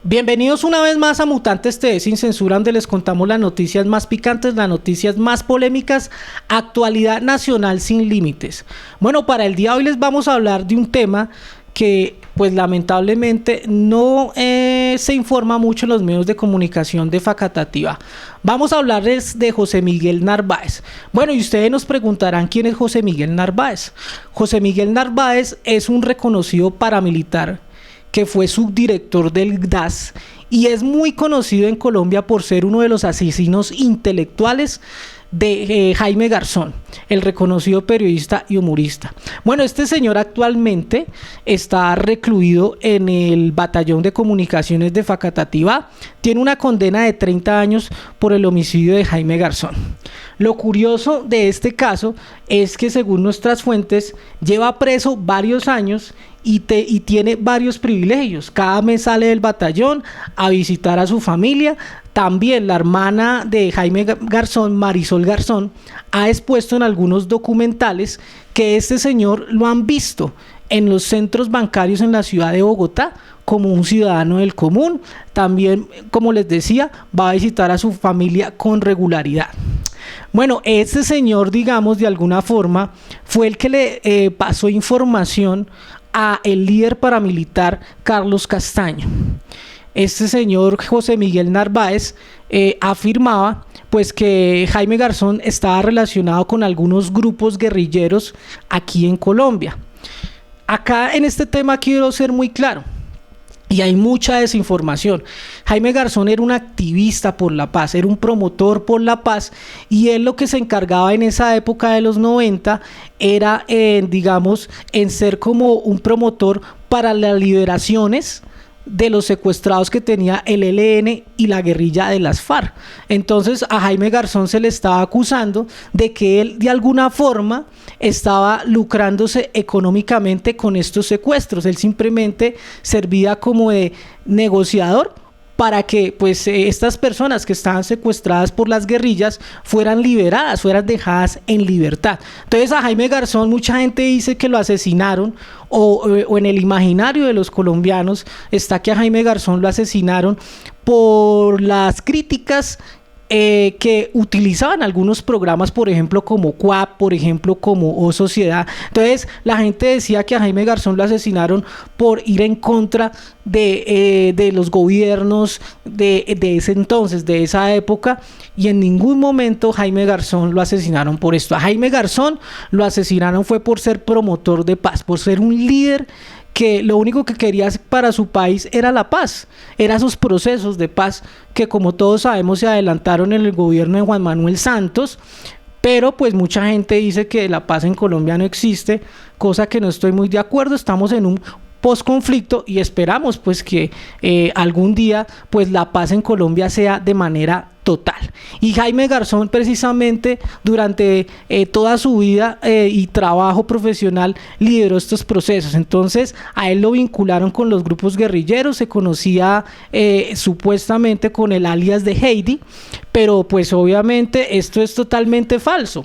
Bienvenidos una vez más a Mutantes TV Sin Censura, donde les contamos las noticias más picantes, las noticias más polémicas, actualidad nacional sin límites. Bueno, para el día de hoy les vamos a hablar de un tema que pues lamentablemente no se informa mucho en los medios de comunicación de Facatativá. Vamos a hablarles de José Miguel Narváez. Bueno, y ustedes nos preguntarán quién es José Miguel Narváez. José Miguel Narváez es un reconocido paramilitar que fue subdirector del DAS y es muy conocido en Colombia por ser uno de los asesinos intelectuales de Jaime Garzón, el reconocido periodista y humorista. Bueno, este señor actualmente está recluido en el Batallón de Comunicaciones de Facatativá. Tiene una condena de 30 años por el homicidio de Jaime Garzón. Lo curioso de este caso es que, según nuestras fuentes, lleva preso varios años y tiene varios privilegios. Cada mes sale del batallón a visitar a su familia. También la hermana de Jaime Garzón, Marisol Garzón, ha expuesto en algunos documentales que este señor lo han visto en los centros bancarios en la ciudad de Bogotá como un ciudadano del común. También, como les decía, va a visitar a su familia con regularidad. Bueno, este señor, digamos, de alguna forma, fue el que le pasó información a el líder paramilitar Carlos Castaño. Este señor José Miguel Narváez afirmaba pues que Jaime Garzón estaba relacionado con algunos grupos guerrilleros aquí en Colombia. Acá en este tema quiero ser muy claro. Y hay mucha desinformación. Jaime Garzón era un activista por la paz, era un promotor por la paz, y él lo que se encargaba en esa época de los 90 era, digamos, en ser como un promotor para las liberaciones de los secuestrados que tenía el ELN y la guerrilla de las FARC. Entonces a Jaime Garzón se le estaba acusando de que él de alguna forma estaba lucrándose económicamente con estos secuestros. Él simplemente servía como de negociador para que pues estas personas que estaban secuestradas por las guerrillas fueran liberadas, fueran dejadas en libertad. Entonces a Jaime Garzón mucha gente dice que lo asesinaron, o en el imaginario de los colombianos está que a Jaime Garzón lo asesinaron por las críticas que utilizaban algunos programas, por ejemplo como CUAP, por ejemplo como O Sociedad. Entonces la gente decía que a Jaime Garzón lo asesinaron por ir en contra de los gobiernos de ese entonces, de esa época, y en ningún momento Jaime Garzón lo asesinaron por esto. A Jaime Garzón lo asesinaron fue por ser promotor de paz, por ser un líder que lo único que quería para su país era la paz, eran esos procesos de paz que, como todos sabemos, se adelantaron en el gobierno de Juan Manuel Santos. Pero pues mucha gente dice que la paz en Colombia no existe, cosa que no estoy muy de acuerdo. Estamos en un posconflicto y esperamos pues que algún día pues la paz en Colombia sea de manera total. Y Jaime Garzón precisamente durante toda su vida y trabajo profesional lideró estos procesos. Entonces a él lo vincularon con los grupos guerrilleros, se conocía supuestamente con el alias de Heidi, pero pues obviamente esto es totalmente falso.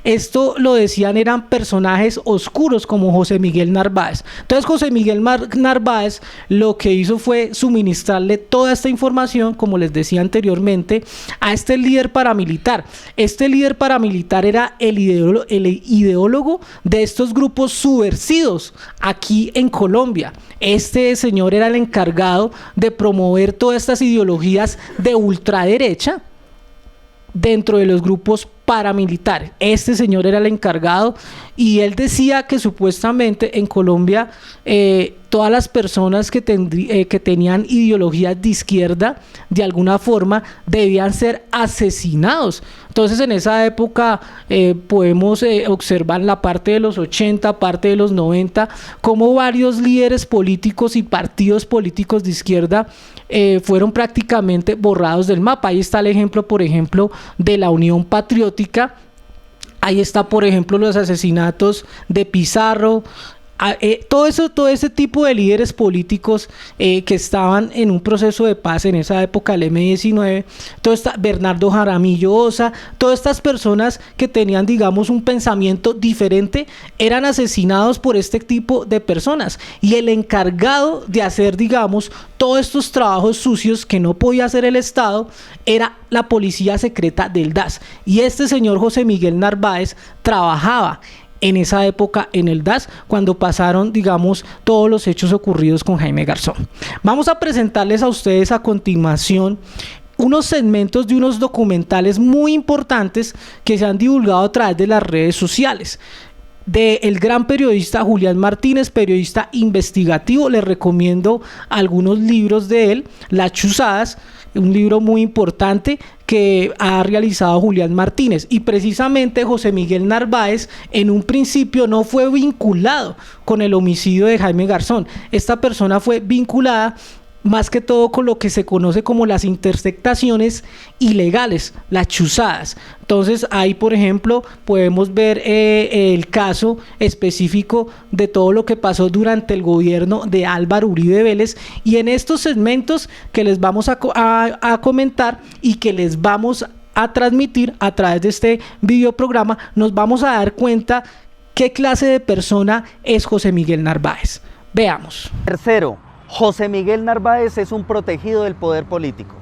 Esto lo decían, eran personajes oscuros como José Miguel Narváez. Entonces José Miguel Narváez lo que hizo fue suministrarle toda esta información, como les decía anteriormente, a este líder paramilitar. Este líder paramilitar era el ideólogo de estos grupos subversivos aquí en Colombia. Este señor era el encargado de promover todas estas ideologías de ultraderecha dentro de los grupos paramilitares. Este señor era el encargado, y él decía que supuestamente en Colombia todas las personas que tenían ideologías de izquierda de alguna forma debían ser asesinados. Entonces en esa época podemos observar la parte de los 80, parte de los 90, como varios líderes políticos y partidos políticos de izquierda fueron prácticamente borrados del mapa. Ahí está el ejemplo, por ejemplo, de la Unión Patriótica. Ahí está, por ejemplo, los asesinatos de Pizarro. todo ese tipo de líderes políticos que estaban en un proceso de paz en esa época, el M-19, Bernardo Jaramillo Osa, todas estas personas que tenían, digamos, un pensamiento diferente, eran asesinados por este tipo de personas. Y el encargado de hacer, digamos, todos estos trabajos sucios que no podía hacer el Estado era la policía secreta del DAS. Y este señor José Miguel Narváez trabajaba en esa época en el DAS, cuando pasaron, digamos, todos los hechos ocurridos con Jaime Garzón. Vamos a presentarles a ustedes a continuación unos segmentos de unos documentales muy importantes que se han divulgado a través de las redes sociales. Del gran periodista Julián Martínez, periodista investigativo. Les recomiendo algunos libros de él, Las Chuzadas, un libro muy importante que ha realizado Julián Martínez. Y precisamente José Miguel Narváez en un principio no fue vinculado con el homicidio de Jaime Garzón. Esta persona fue vinculada más que todo con lo que se conoce como las interceptaciones ilegales, las chuzadas. Entonces ahí, por ejemplo, podemos ver el caso específico de todo lo que pasó durante el gobierno de Álvaro Uribe Vélez, y en estos segmentos que les vamos a comentar y que les vamos a transmitir a través de este videoprograma, nos vamos a dar cuenta qué clase de persona es José Miguel Narváez. Veamos. Tercero, José Miguel Narváez es un protegido del poder político.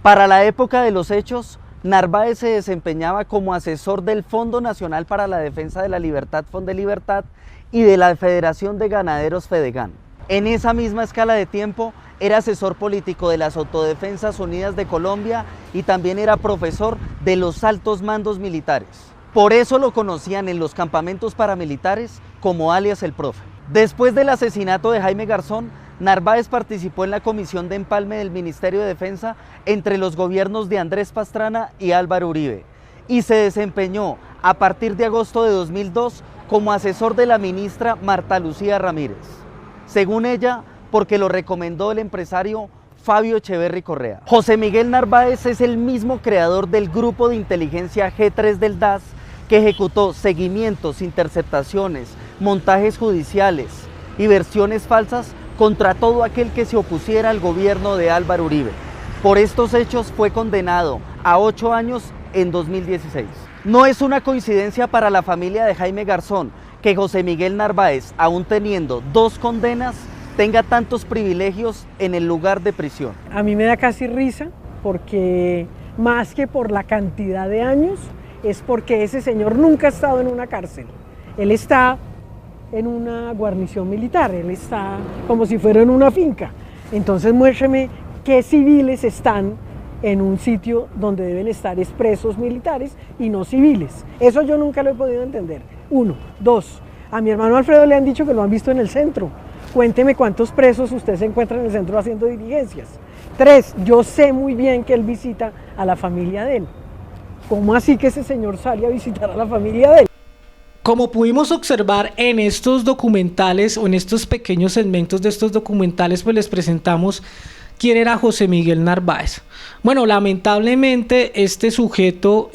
Para la época de los hechos, Narváez se desempeñaba como asesor del Fondo Nacional para la Defensa de la Libertad, Fondelibertad, y de la Federación de Ganaderos Fedegan. En esa misma escala de tiempo, era asesor político de las Autodefensas Unidas de Colombia y también era profesor de los altos mandos militares. Por eso lo conocían en los campamentos paramilitares como alias el profe. Después del asesinato de Jaime Garzón, Narváez participó en la comisión de empalme del Ministerio de Defensa entre los gobiernos de Andrés Pastrana y Álvaro Uribe, y se desempeñó a partir de agosto de 2002 como asesor de la ministra Marta Lucía Ramírez, según ella, porque lo recomendó el empresario Fabio Echeverry Correa. José Miguel Narváez es el mismo creador del grupo de inteligencia G3 del DAS, que ejecutó seguimientos, interceptaciones, montajes judiciales y versiones falsas contra todo aquel que se opusiera al gobierno de Álvaro Uribe. Por estos hechos fue condenado a 8 años en 2016. No es una coincidencia para la familia de Jaime Garzón que José Miguel Narváez, aún teniendo 2 condenas, tenga tantos privilegios en el lugar de prisión. A mí me da casi risa porque más que por la cantidad de años, es porque ese señor nunca ha estado en una cárcel. Él está en una guarnición militar, él está como si fuera en una finca. Entonces muéstrame qué civiles están en un sitio donde deben estar presos militares y no civiles. Eso yo nunca lo he podido entender. 1. 2. A mi hermano Alfredo le han dicho que lo han visto en el centro. Cuénteme cuántos presos usted se encuentra en el centro haciendo diligencias. 3. Yo sé muy bien que él visita a la familia de él. ¿Cómo así que ese señor sale a visitar a la familia de él? Como pudimos observar en estos documentales o en estos pequeños segmentos de estos documentales, pues les presentamos quién era José Miguel Narváez. Bueno, lamentablemente este sujeto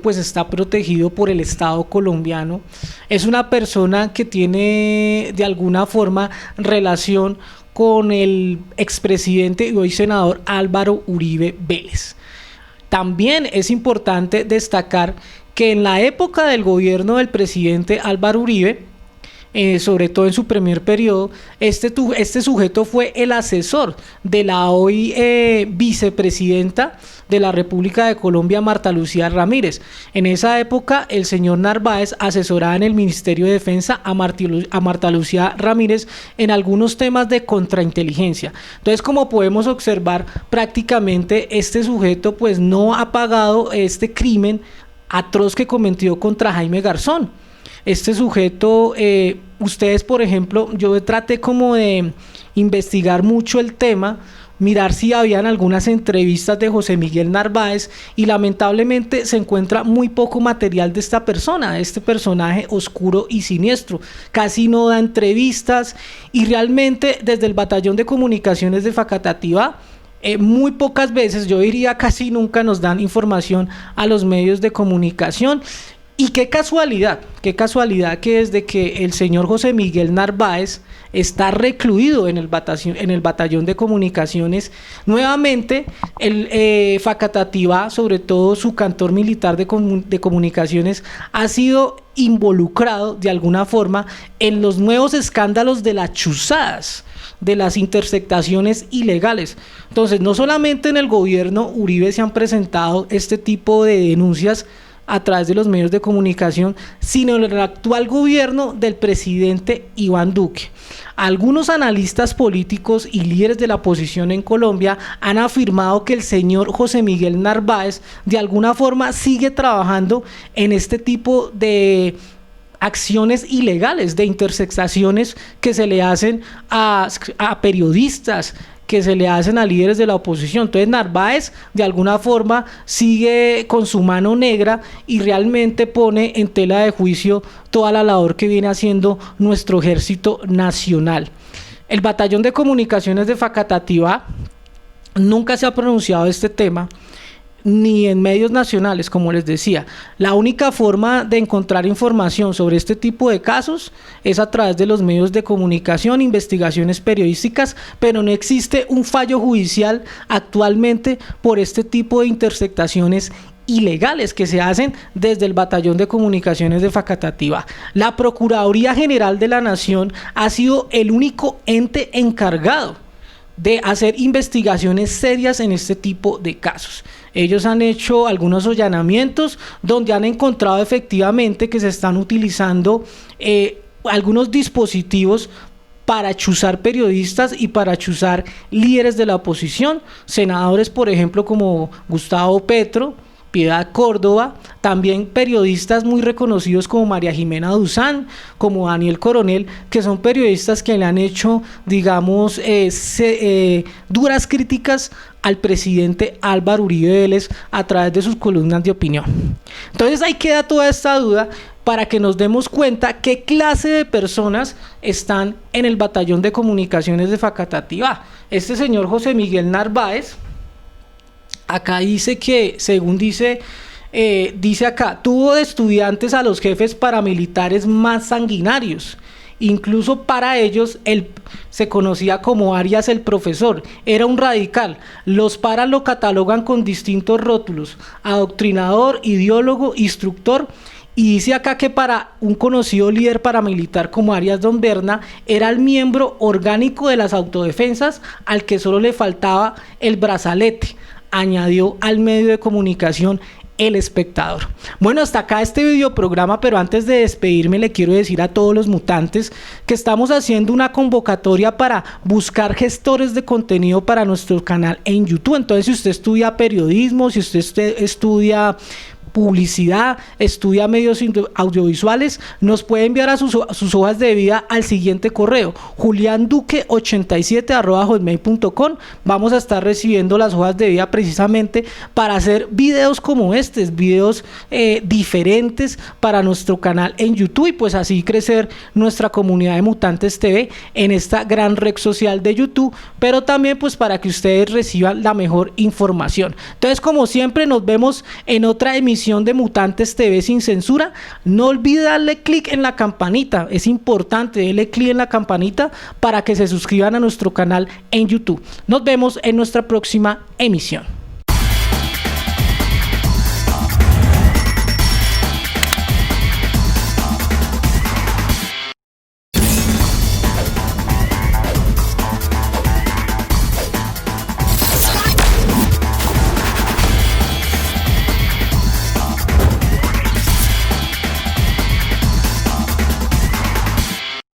pues está protegido por el Estado colombiano. Es una persona que tiene de alguna forma relación con el expresidente y hoy senador Álvaro Uribe Vélez. También es importante destacar que en la época del gobierno del presidente Álvaro Uribe, sobre todo en su primer periodo, este sujeto fue el asesor de la hoy vicepresidenta de la República de Colombia, Marta Lucía Ramírez. En esa época, el señor Narváez asesoraba en el Ministerio de Defensa a Marta Lucía Ramírez en algunos temas de contrainteligencia. Entonces, como podemos observar, prácticamente este sujeto pues no ha pagado este crimen atroz que cometió contra Jaime Garzón. Este sujeto, ustedes por ejemplo, yo traté como de investigar mucho el tema, mirar si habían algunas entrevistas de José Miguel Narváez, y lamentablemente se encuentra muy poco material de esta persona, de este personaje oscuro y siniestro. Casi no da entrevistas, y realmente desde el Batallón de Comunicaciones de Facatativá, muy pocas veces, yo diría casi nunca, nos dan información a los medios de comunicación. Y qué casualidad que desde que el señor José Miguel Narváez está recluido en el batallón de comunicaciones, nuevamente el Facatativá, sobre todo su cantor militar de comunicaciones, ha sido involucrado de alguna forma en los nuevos escándalos de las chuzadas, de las interceptaciones ilegales. Entonces, no solamente en el gobierno Uribe se han presentado este tipo de denuncias a través de los medios de comunicación, sino en el actual gobierno del presidente Iván Duque. Algunos analistas políticos y líderes de la oposición en Colombia han afirmado que el señor José Miguel Narváez de alguna forma sigue trabajando en este tipo de acciones ilegales, de interceptaciones que se le hacen a periodistas, que se le hacen a líderes de la oposición. Entonces Narváez de alguna forma sigue con su mano negra y realmente pone en tela de juicio toda la labor que viene haciendo nuestro ejército nacional. El batallón de comunicaciones de Facatativá nunca se ha pronunciado de este tema, ni en medios nacionales, como les decía. La única forma de encontrar información sobre este tipo de casos es a través de los medios de comunicación, investigaciones periodísticas, pero no existe un fallo judicial actualmente por este tipo de interceptaciones ilegales que se hacen desde el batallón de comunicaciones de Facatativá. La Procuraduría General de la Nación ha sido el único ente encargado de hacer investigaciones serias en este tipo de casos. Ellos han hecho algunos allanamientos donde han encontrado efectivamente que se están utilizando algunos dispositivos para chuzar periodistas y para chuzar líderes de la oposición, senadores por ejemplo como Gustavo Petro, Piedad Córdoba, también periodistas muy reconocidos como María Jimena Duzán, como Daniel Coronel, que son periodistas que le han hecho, digamos, duras críticas al presidente Álvaro Uribe Vélez a través de sus columnas de opinión. Entonces ahí queda toda esta duda para que nos demos cuenta qué clase de personas están en el batallón de comunicaciones de Facatativá. Este señor José Miguel Narváez, acá dice que, según dice acá, tuvo de estudiantes a los jefes paramilitares más sanguinarios. Incluso para ellos él se conocía como Arias el profesor, era un radical. Los paras lo catalogan con distintos rótulos: adoctrinador, ideólogo, instructor. Y dice acá que para un conocido líder paramilitar como Arias Don Berna, era el miembro orgánico de las autodefensas al que solo le faltaba el brazalete, añadió al medio de comunicación El Espectador. Bueno, hasta acá este videoprograma, pero antes de despedirme le quiero decir a todos los mutantes que estamos haciendo una convocatoria para buscar gestores de contenido para nuestro canal en YouTube. Entonces, si usted estudia periodismo, si usted estudia publicidad, estudia medios audiovisuales, nos puede enviar a sus hojas de vida al siguiente correo: julianduque87@hotmail.com. Vamos a estar recibiendo las hojas de vida precisamente para hacer videos como videos diferentes para nuestro canal en YouTube, y pues así crecer nuestra comunidad de Mutantes TV en esta gran red social de YouTube, pero también pues para que ustedes reciban la mejor información. Entonces, como siempre, nos vemos en otra emisión de Mutantes TV sin censura. No olvide darle clic en la campanita, es importante, darle clic en la campanita para que se suscriban a nuestro canal en YouTube. Nos vemos en nuestra próxima emisión.